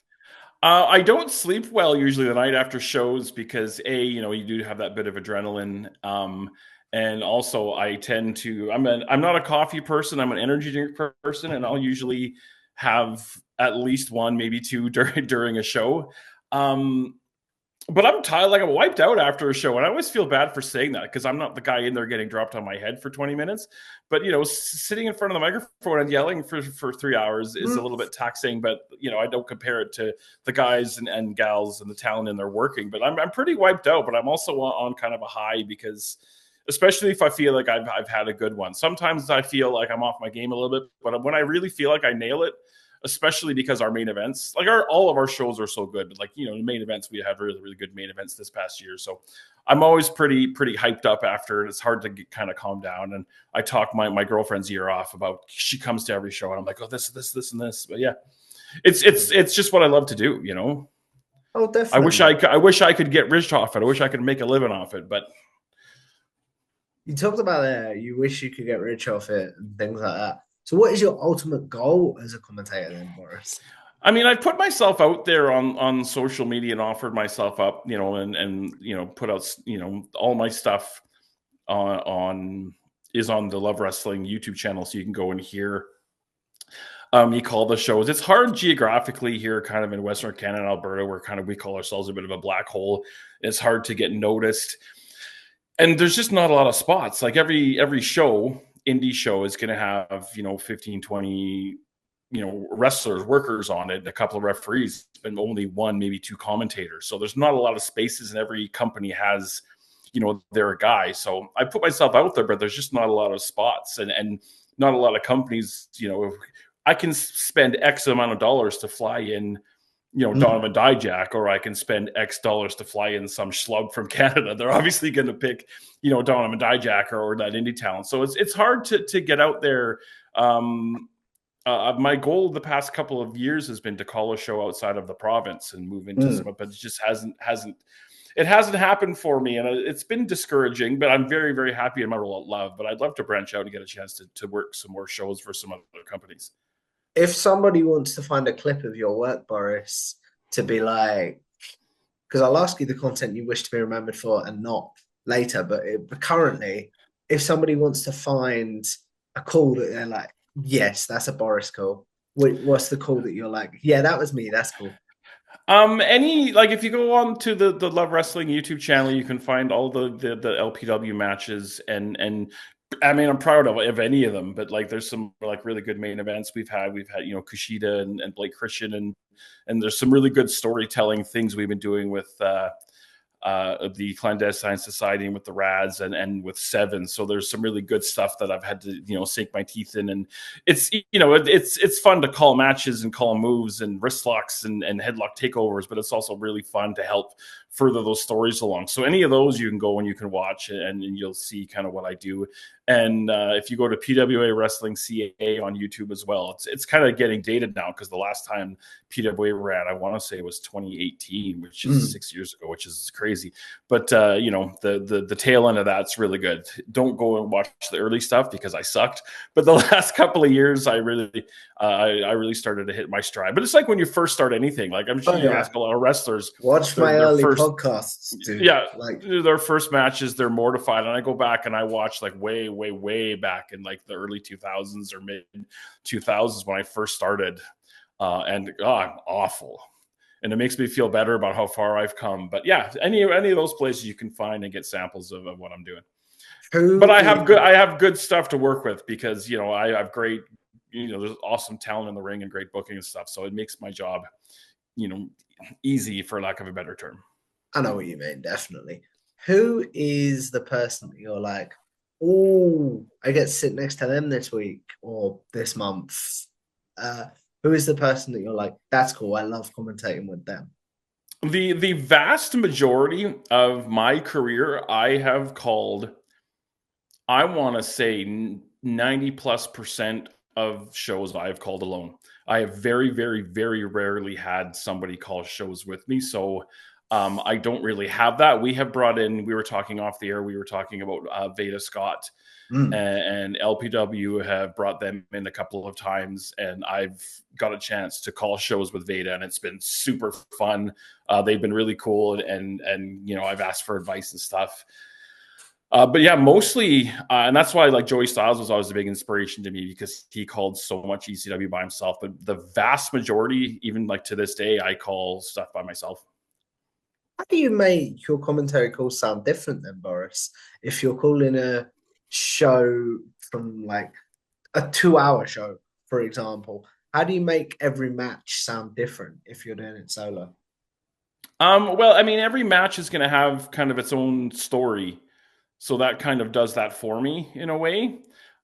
I don't sleep well usually the night after shows because you do have that bit of adrenaline. And also I tend to, I'm not a coffee person. I'm an energy drink person, and I'll usually have at least one, maybe two during a show. But I'm tired, like I'm wiped out after a show, and I always feel bad for saying that because I'm not the guy in there getting dropped on my head for 20 minutes. But sitting in front of the microphone and yelling for 3 hours is a little bit taxing. But I don't compare it to the guys and gals and the talent in there working. But I'm pretty wiped out. But I'm also on kind of a high because, especially if I feel like I've had a good one. Sometimes I feel like I'm off my game a little bit, but when I really feel like I nail it, especially because our main events, like all of our shows are so good, but like, the main events, we have really, really good main events this past year. So I'm always pretty hyped up after. It's hard to kind of calm down. And I talk my girlfriend's ear off about, she comes to every show and I'm like, oh, this, and this. But yeah, it's just what I love to do, Oh, definitely. I wish I could get rich off it. I wish I could make a living off it, but. You talked about you wish you could get rich off it and things like that. So what is your ultimate goal as a commentator then, Boris? I mean, I've put myself out there on social media and offered myself up, and put out, all my stuff on the Love Wrestling YouTube channel. So you can go and hear me call the shows. It's hard geographically here, kind of in Western Canada, Alberta, where we call ourselves a bit of a black hole. It's hard to get noticed. And there's just not a lot of spots. Like every show, indie show, is going to have 15, 20 wrestlers, workers on it, a couple of referees, and only one, maybe two commentators. So there's not a lot of spaces, and every company has their guy. So I put myself out there, but there's just not a lot of spots, and not a lot of companies. I can spend X amount of dollars to fly in Donovan Dijak, or I can spend X dollars to fly in some schlub from Canada. They're obviously going to pick, Donovan Dijak or that indie talent. So it's hard to get out there. My goal the past couple of years has been to call a show outside of the province and move into some, but it just hasn't happened for me. And it's been discouraging, but I'm very, very happy in my role at Love, but I'd love to branch out and get a chance to work some more shows for some other companies. If somebody wants to find a clip of your work, Boris, to be like, because I'll ask you the content you wish to be remembered for and not later, but currently, if somebody wants to find a call that they're like, yes, that's a Boris call, what's the call that you're like, yeah, that was me, that's cool? If you go on to the Love Wrestling YouTube channel, you can find all the LPW matches, and I mean, I'm proud of any of them, but there's some really good main events we've had Kushida and Blake Christian, and there's some really good storytelling things we've been doing with the Clandestine Society and with the Rads and with Seven. So there's some really good stuff that I've had to, sink my teeth in. And it's, it's fun to call matches and call moves and wrist locks and headlock takeovers, but it's also really fun to help further those stories along. So any of those you can go and you can watch and you'll see kind of what I do. And if you go to PWA Wrestling CA on YouTube as well, it's kind of getting dated now because the last time PWA ran, I want to say it was 2018, which is 6 years ago, which is crazy. But the tail end of that's really good. Don't go and watch the early stuff because I sucked. But the last couple of years, I really started to hit my stride. But it's like when you first start anything. Like I'm sure you ask a lot of wrestlers. Watch my early podcasts, dude. Yeah, like their first matches, they're mortified, and I go back and I watch like way back in like the early 2000s or mid 2000s when I first started, and I'm awful. And it makes me feel better about how far I've come. But yeah, any of those places you can find and get samples of what I'm doing. But I have good stuff to work with because I have great, there's awesome talent in the ring and great booking and stuff. So it makes my job, easy for lack of a better term. I know what you mean, definitely. Who is the person that you're like, oh, I get to sit next to them this week or this month? Who is the person that you're like, that's cool, I love commentating with them? The vast majority of my career, I have called, I want to say 90+% of shows I've called alone. I have very, very, very rarely had somebody call shows with me. So I don't really have that. We have brought in, we were talking off the air, we were talking about Veda Scott and LPW have brought them in a couple of times. And I've got a chance to call shows with Veda and it's been super fun. They've been really cool. And I've asked for advice and stuff. But yeah, mostly, and that's why like Joey Styles was always a big inspiration to me because he called so much ECW by himself. But the vast majority, even like to this day, I call stuff by myself. How do you make your commentary calls sound different then, Boris? If you're calling a show from like a 2-hour show, for example, how do you make every match sound different if you're doing it solo? Well, I mean, every match is going to have kind of its own story. So that kind of does that for me in a way.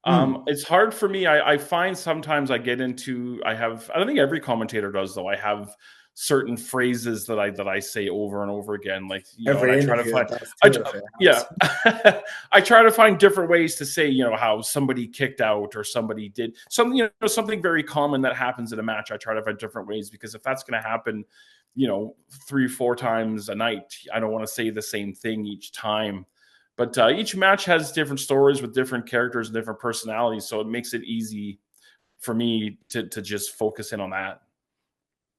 It's hard for me. I find sometimes I get into, I don't think every commentator does though. I have certain phrases that I say over and over again. Like, I try to find, I try to find different ways to say, how somebody kicked out or somebody did something, something very common that happens in a match. I try to find different ways because if that's going to happen, 3-4 times a night, I don't want to say the same thing each time. But each match has different stories with different characters and different personalities, so it makes it easy for me to just focus in on that.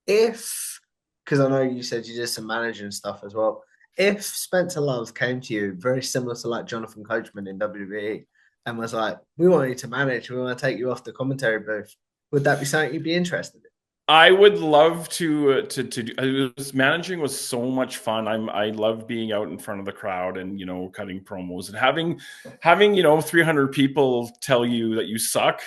Because I know you said you did some managing and stuff as well, if Spencer Love came to you, very similar to like Jonathan Coachman in WWE, and was like, we want you to manage, we want to take you off the commentary booth, would that be something you'd be interested in? I would love to do. Managing was so much fun. I love being out in front of the crowd and cutting promos and having 300 people tell you that you suck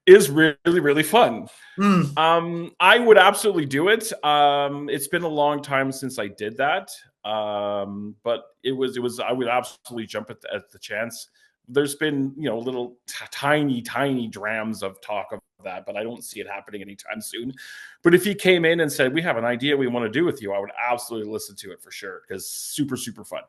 is really, really fun. I would absolutely do it. It's been a long time since I did that, but it was I would absolutely jump at the chance. There's been little tiny drams of talk of that, but I don't see it happening anytime soon. But if he came in and said, we have an idea we want to do with you, I would absolutely listen to it for sure, because super fun.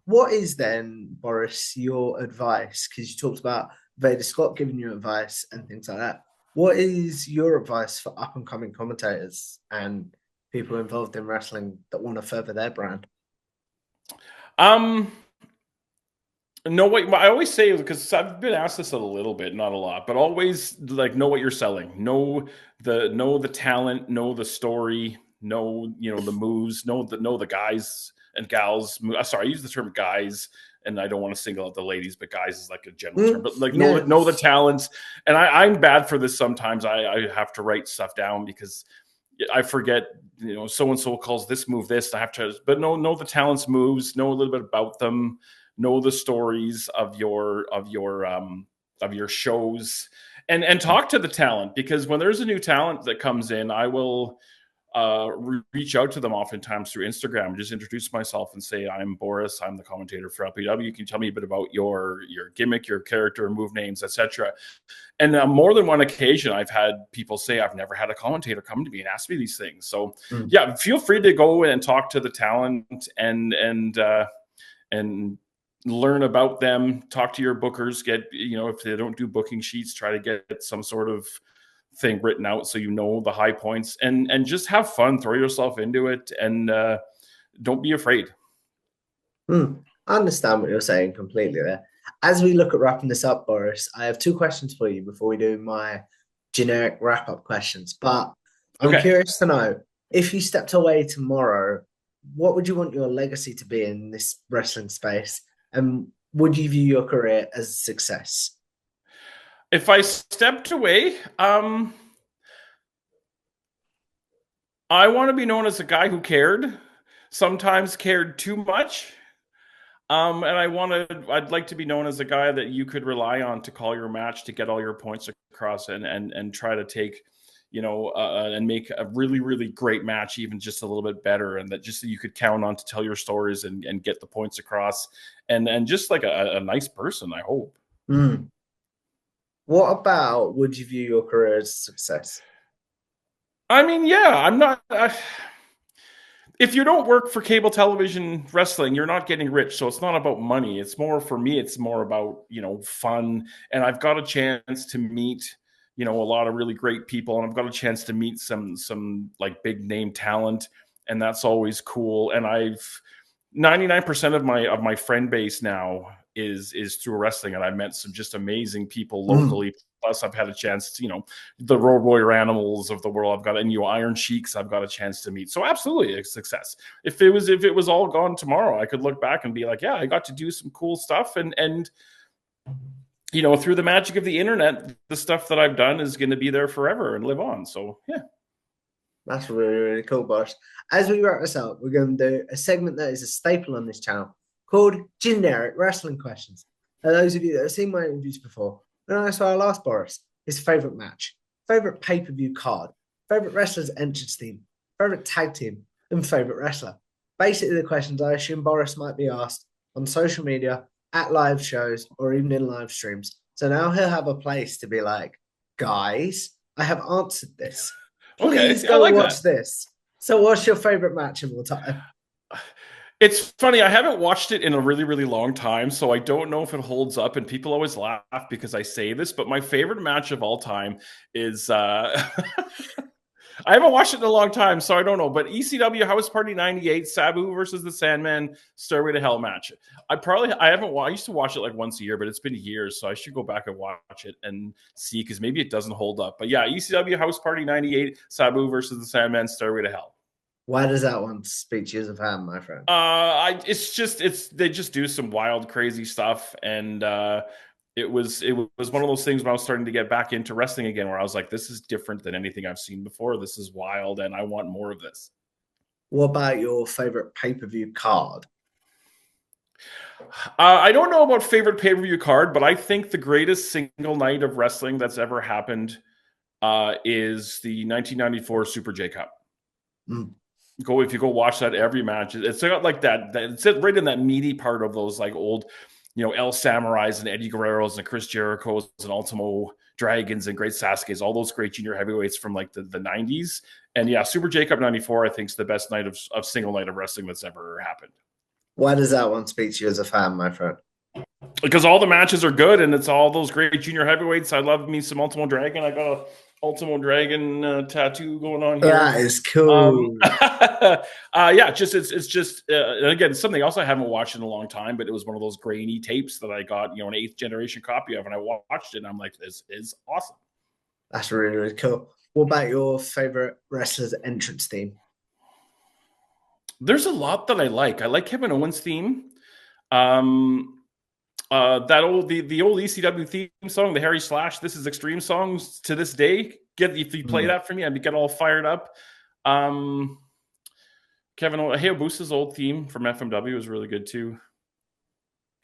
What is then, Boris, your advice? Because you talked about Vader Scott giving you advice and things like that. What is your advice for up and coming commentators and people involved in wrestling that want to further their brand? Know what I always say, because I've been asked this a little bit, not a lot, but always like know what you're selling. Know the talent, know the story, know the moves, know the guys and gals. Sorry, I use the term guys, and I don't want to single out the ladies, but guys is like a general term. But like know the talents. And I'm bad for this sometimes. I have to write stuff down because I forget. So and so calls this move this. I have to, but know the talents, moves, know a little bit about them. Know the stories of your shows and talk to the talent, because when there's a new talent that comes in, I will reach out to them oftentimes through Instagram, just introduce myself and say, I'm Boris, I'm the commentator for LPW. Can you tell me a bit about your gimmick, your character, move names, etc. And on more than one occasion, I've had people say, I've never had a commentator come to me and ask me these things. So yeah, feel free to go and talk to the talent and learn about them, talk to your bookers, get, if they don't do booking sheets, try to get some sort of thing written out so the high points, and just have fun, throw yourself into it, and don't be afraid. I understand what you're saying completely there. As we look at wrapping this up, Boris, I have 2 questions for you before we do my generic wrap-up questions. But I'm curious to know, if you stepped away tomorrow, what would you want your legacy to be in this wrestling space? And would you view your career as a success? If I stepped away, I want to be known as a guy who cared, sometimes cared too much. And I'd like to be known as a guy that you could rely on to call your match, to get all your points across, and try to take, and make a really, really great match even just a little bit better, and that just you could count on to tell your stories and get the points across, and just like a nice person, I hope. What about, would you view your career as a success? I mean, yeah, I'm not. If you don't work for cable television wrestling, you're not getting rich. So it's not about money. It's more, for me, it's more about, fun. And I've got a chance to meet, a lot of really great people. And I've got a chance to meet some like big name talent. And that's always cool. And 99% of my friend base now is through wrestling. And I've met some just amazing people locally. Plus, I've had a chance to, the Road Warrior Animals of the world. I've got Iron Sheiks. I've got a chance to meet. So absolutely a success. If it was all gone tomorrow, I could look back and be like, yeah, I got to do some cool stuff. And through the magic of the internet, the stuff that I've done is going to be there forever and live on. So yeah. That's really, really cool, Boris. As we wrap this up, we're going to do a segment that is a staple on this channel called Generic Wrestling Questions. For those of you that have seen my interviews before, so I'll ask Boris his favourite match, favourite pay-per-view card, favourite wrestler's entrance theme, favourite tag team, and favourite wrestler. Basically, the questions I assume Boris might be asked on social media, at live shows, or even in live streams. So now he'll have a place to be like, guys, I have answered this. Please go watch this. So what's your favourite match of all time? It's funny, I haven't watched it in a really, really long time, so I don't know if it holds up, and people always laugh because I say this, but my favorite match of all time is I haven't watched it in a long time, so I don't know, but ECW House Party 98, Sabu versus the Sandman Stairway to Hell match. I used to watch it like once a year, but it's been years, so I should go back and watch it and see, because maybe it doesn't hold up. But yeah, ECW House Party 98, Sabu versus the Sandman Stairway to Hell. Why does that one speak to you as a fan, my friend? They just do some wild, crazy stuff, and it was one of those things when I was starting to get back into wrestling again, where I was like, this is different than anything I've seen before. This is wild, and I want more of this. What about your favorite pay-per-view card? I don't know about favorite pay-per-view card, but I think the greatest single night of wrestling that's ever happened is the 1994 Super J Cup. If you go watch that, every match, it's got like that. It's right in that meaty part of those like old, El Samurais and Eddie Guerreros and Chris Jerichos and Ultimo Dragons and Great Sasuke's, all those great junior heavyweights from like the 90s. And yeah, Super J Cup 94, I think, is the best night of single night of wrestling that's ever happened. Why does that one speak to you as a fan, my friend? Because all the matches are good, and it's all those great junior heavyweights. I love me some Ultimo Dragon. I got a Ultimo Dragon tattoo going on here. That is cool. Yeah, it's just and again, it's something else I haven't watched in a long time, but it was one of those grainy tapes that I got, an 8th generation copy of, and I watched it, and I'm like, this is awesome. That's really, really cool. What about your favorite wrestler's entrance theme? There's a lot that I like. I like Kevin Owens' theme. That old the old ECW theme song, the Harry Slash "This Is Extreme" songs to this day. If you play that for me, I'd get all fired up. Kevin Hayabusa's old theme from FMW was really good too.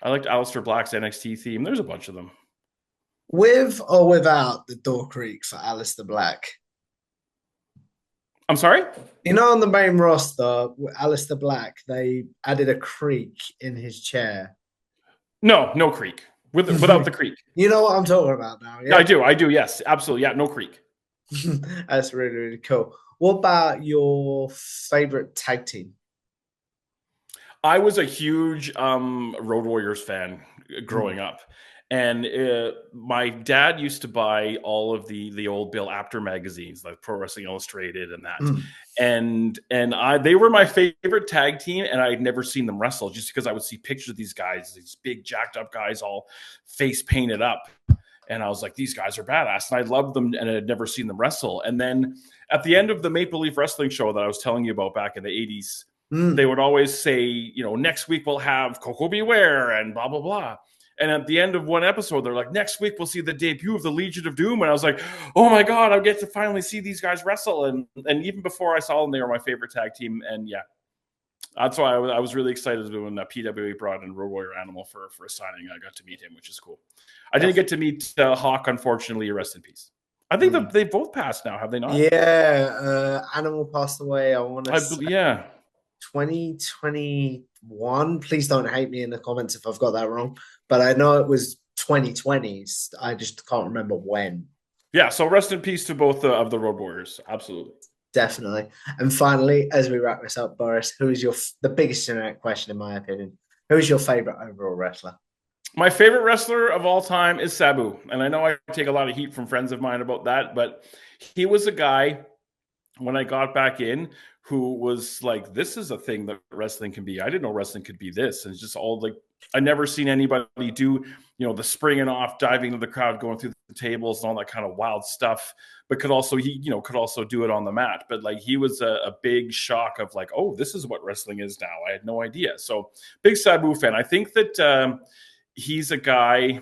I liked Aleister Black's NXT theme. There's a bunch of them. With or without the door creak for Aleister Black? I'm sorry? You know, on the main roster, with Alistair Black, they added a creak in his chair. No creak. Without the creak. You know what I'm talking about now, yeah? I do, yes. Absolutely. Yeah, no creak. That's really, really cool. What about your favorite tag team? I was a huge Road Warriors fan growing up, and my dad used to buy all of the old Bill Apter magazines, like Pro Wrestling Illustrated and that. And they were my favorite tag team, and I'd never seen them wrestle just because I would see pictures of these guys, these big jacked up guys, all face painted up. And I was like, these guys are badass. And I loved them, and I had never seen them wrestle. And then at the end of the Maple Leaf Wrestling show that I was telling you about back in the 80s, they would always say, you know, next week we'll have Coco Beware and blah, blah, blah. And at the end of one episode, they're like, next week we'll see the debut of the Legion of Doom. And I was like, oh my God, I get to finally see these guys wrestle. And even before I saw them, they were my favorite tag team. And yeah, that's why I was really excited when PWA brought in Road Warrior Animal for a signing. I got to meet him, which is cool. I didn't get to meet Hawk, unfortunately. Rest in peace. I think that they both passed now, have they not? Yeah, Animal passed away. I want to say yeah. 2021. Please don't hate me in the comments if I've got that wrong. But I know it was 2020s. I just can't remember when. Yeah, so rest in peace to both of the Road Warriors. Absolutely. Definitely. And finally, as we wrap this up, Boris, who is the biggest generic question, in my opinion? Who is your favorite overall wrestler? My favorite wrestler of all time is Sabu. And I know I take a lot of heat from friends of mine about that, but he was a guy when I got back in who was like, this is a thing that wrestling can be. I didn't know wrestling could be this. And it's just all like, I never seen anybody do, you know, the springing off, diving into the crowd, going through the tables and all that kind of wild stuff, but could also do it on the mat. But like, he was a big shock of like, oh, this is what wrestling is now. I had no idea. So big Sabu fan. I think that he's a guy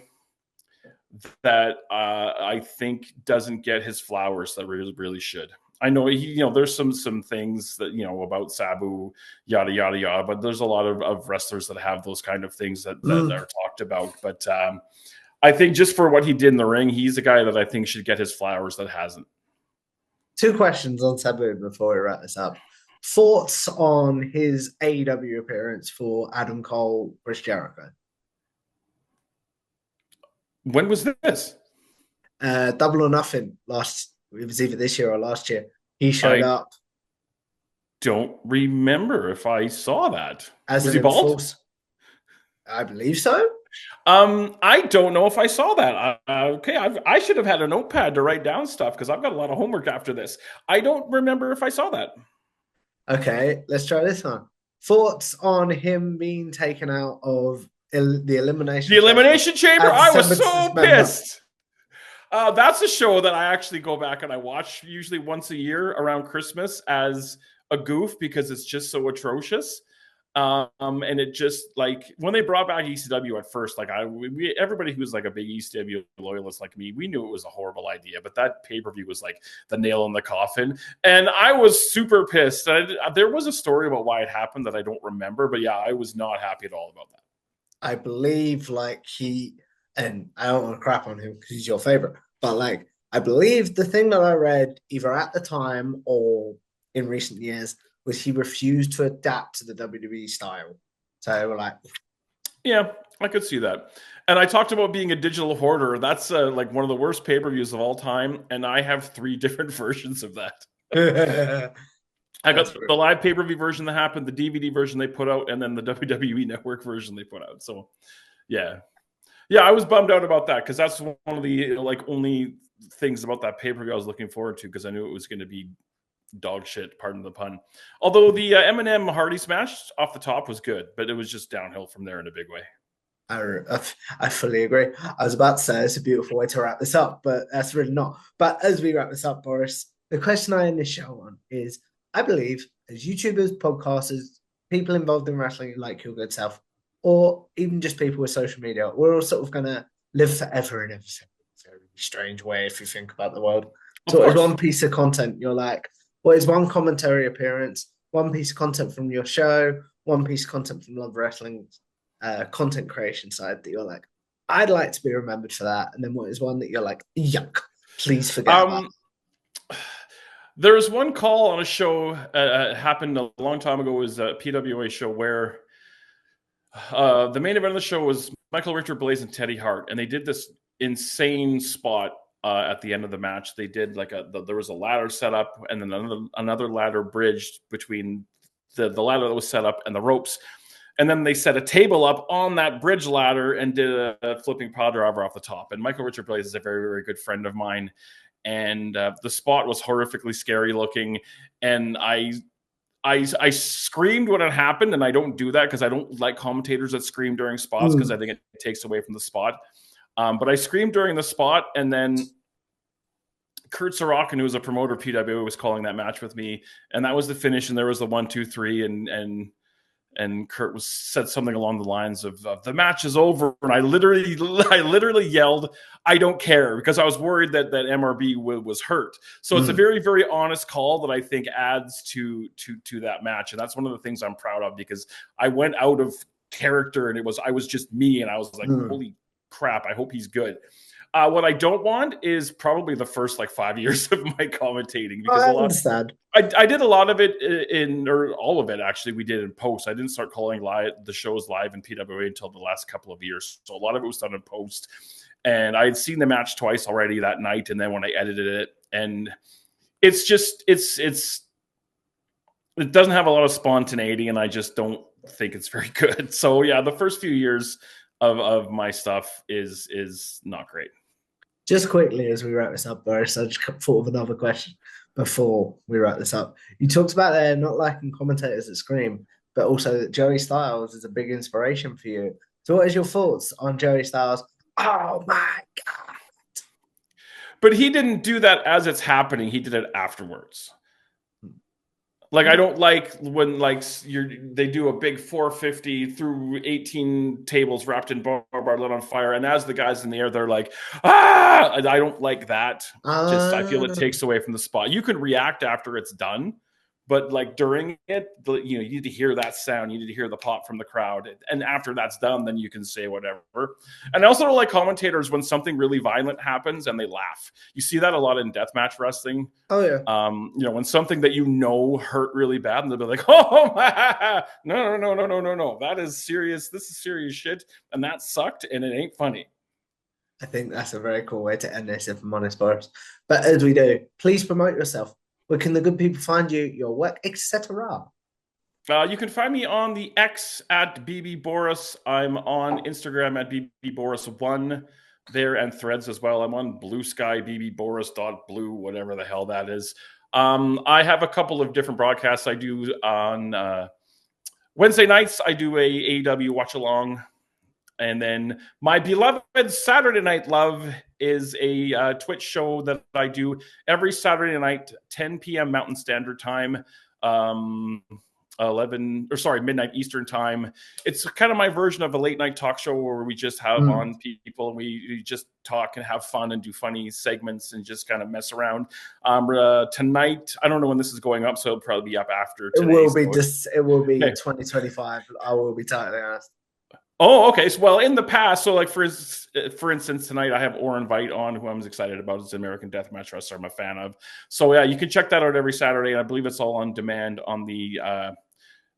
that I think doesn't get his flowers that really should. I know there's some things that, about Sabu, yada, yada, yada, but there's a lot of wrestlers that have those kind of things that are talked about. But I think just for what he did in the ring, he's a guy that I think should get his flowers that hasn't. 2 questions on Sabu before we wrap this up. Thoughts on his AEW appearance for Adam Cole, Chris Jericho? When was this? Double or Nothing it was either this year or last year. He showed up. Don't remember if I saw that. Was he bald? I believe so. I don't know if I saw that. Okay, I should have had a notepad to write down stuff because I've got a lot of homework after this. I don't remember if I saw that. Okay, let's try this one. Thoughts on him being taken out of the Elimination Chamber? The Elimination Chamber? I was so pissed. That's a show that I actually go back and I watch usually once a year around Christmas as a goof because it's just so atrocious. And it just like when they brought back ECW at first, like everybody who was like a big ECW loyalist like me, we knew it was a horrible idea, but that pay-per-view was like the nail in the coffin. And I was super pissed. There was a story about why it happened that I don't remember, but yeah, I was not happy at all about that. I believe and I don't want to crap on him because he's your favorite, but like, I believe the thing that I read either at the time or in recent years was he refused to adapt to the WWE style. So they were like, yeah, I could see that. And I talked about being a digital hoarder. That's like one of the worst pay-per-views of all time. And I have 3 different versions of that. I got the live pay-per-view version that happened, the DVD version they put out, and then the WWE Network version they put out. So, yeah. Yeah, I was bummed out about that because that's one of the only things about that pay-per-view I was looking forward to because I knew it was going to be dog shit, pardon the pun. Although the Eminem Hardy smash off the top was good, but it was just downhill from there in a big way. I fully agree. I was about to say it's a beautiful way to wrap this up, but that's really not. But as we wrap this up, Boris, the question I end this show on is, I believe as YouTubers, podcasters, people involved in wrestling like your good self, or even just people with social media, we're all sort of going to live forever in a very strange way if you think about the world. So it's one piece of content you're like, what is one commentary appearance, one piece of content from your show, one piece of content from Love Wrestling's content creation side that you're like, I'd like to be remembered for that. And then what is one that you're like, yuck, please forget about? There was one call on a show happened a long time ago. It was a PWA show where the main event of the show was Michael Richard Blaze and Teddy Hart, and they did this insane spot at the end of the match. They did like there was a ladder set up, and then another ladder bridged between the ladder that was set up and the ropes. And then they set a table up on that bridge ladder and did a flipping pile driver off the top. And Michael Richard Blaze is a very, very good friend of mine. And the spot was horrifically scary looking. And I screamed when it happened. And I don't do that because I don't like commentators that scream during spots because I think it takes away from the spot. But I screamed during the spot. And then Kurt Sorokin, who was a promoter of PWA, was calling that match with me. And that was the finish. And there was the 1, 2, 3. And Kurt said something along the lines of the match is over. And I literally yelled, I don't care, because I was worried that MRB was hurt. So it's a very, very honest call that I think adds to that match. And that's one of the things I'm proud of, because I went out of character and I was just me. And I was like, holy crap, I hope he's good. What I don't want is probably the first 5 years of my commentating, because I did a lot of it or all of it actually we did in post. I didn't start calling the shows live in PWA until the last couple of years. So a lot of it was done in post, and I had seen the match twice already that night. And then when I edited it, and it's just, it doesn't have a lot of spontaneity, and I just don't think it's very good. So yeah, the first few years of my stuff is not great. Just quickly as we wrap this up, Boris, I just thought of another question before we wrap this up. You talked about there not liking commentators that scream, but also that Joey Styles is a big inspiration for you. So what is your thoughts on Joey Styles? Oh my God. But he didn't do that as it's happening. He did it afterwards. I don't like when they do a big 450 through 18 tables wrapped in barbed lit on fire, and as the guys in the air, they're like, ah! I don't like that. I feel it takes away from the spot. You can react after it's done, but during it, you need to hear that sound. You need to hear the pop from the crowd, and after that's done, then you can say whatever. And I also don't like commentators when something really violent happens and they laugh. You see that a lot in deathmatch wrestling. Oh yeah. When something that hurt really bad, and they'll be like, "Oh my, no, that is serious. This is serious shit, and that sucked, and it ain't funny." I think that's a very cool way to end this, if I'm honest, Boris. But as we do, please promote yourself. Where can the good people find you, your work, etc.? You can find me on the X at BB Boris. I'm on Instagram at BB Boris1 there, and Threads as well. I'm on Blue Sky, bbboris.blue, whatever the hell that is. I have a couple of different broadcasts I do on Wednesday nights. I do a AEW watch along. And then my beloved Saturday Night Love is a Twitch show that I do every Saturday night, 10 p.m. Mountain Standard Time, midnight Eastern Time. It's kind of my version of a late night talk show where we just have on people and we just talk and have fun and do funny segments and just kind of mess around. Tonight, I don't know when this is going up, so it'll probably be up after today. It will be 2025. I will be totally honest. Oh, okay. So, well, in the past, so for instance, tonight I have Oren Veidt on, who I'm excited about. It's an American Deathmatch wrestler I'm a fan of. So yeah, you can check that out every Saturday, and I believe it's all on demand on the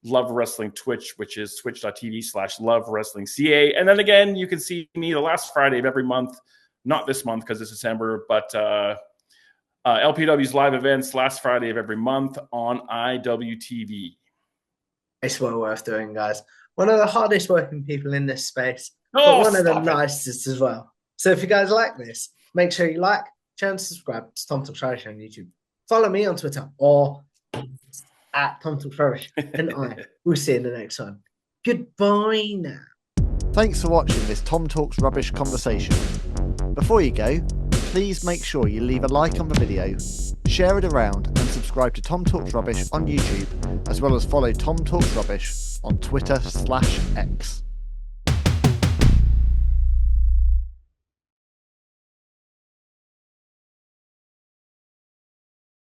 Love Wrestling Twitch, which is twitch.tv/LoveWrestlingCA. And then again, you can see me the last Friday of every month, not this month because it's December, but LPW's live events last Friday of every month on IWTV. It's well worth doing, guys. One of the hardest working people in this space, but one of the nicest as well. So if you guys like this, make sure you like, share, and subscribe to Tom Talks Irish on YouTube. Follow me on Twitter or at Tom Talks Irish, and I will see you in the next one. Goodbye now. Thanks for watching this Tom Talks Rubbish conversation. Before you go, please make sure you leave a like on the video, share it around, and subscribe to Tom Talks Rubbish on YouTube, as well as follow Tom Talks Rubbish on Twitter/X.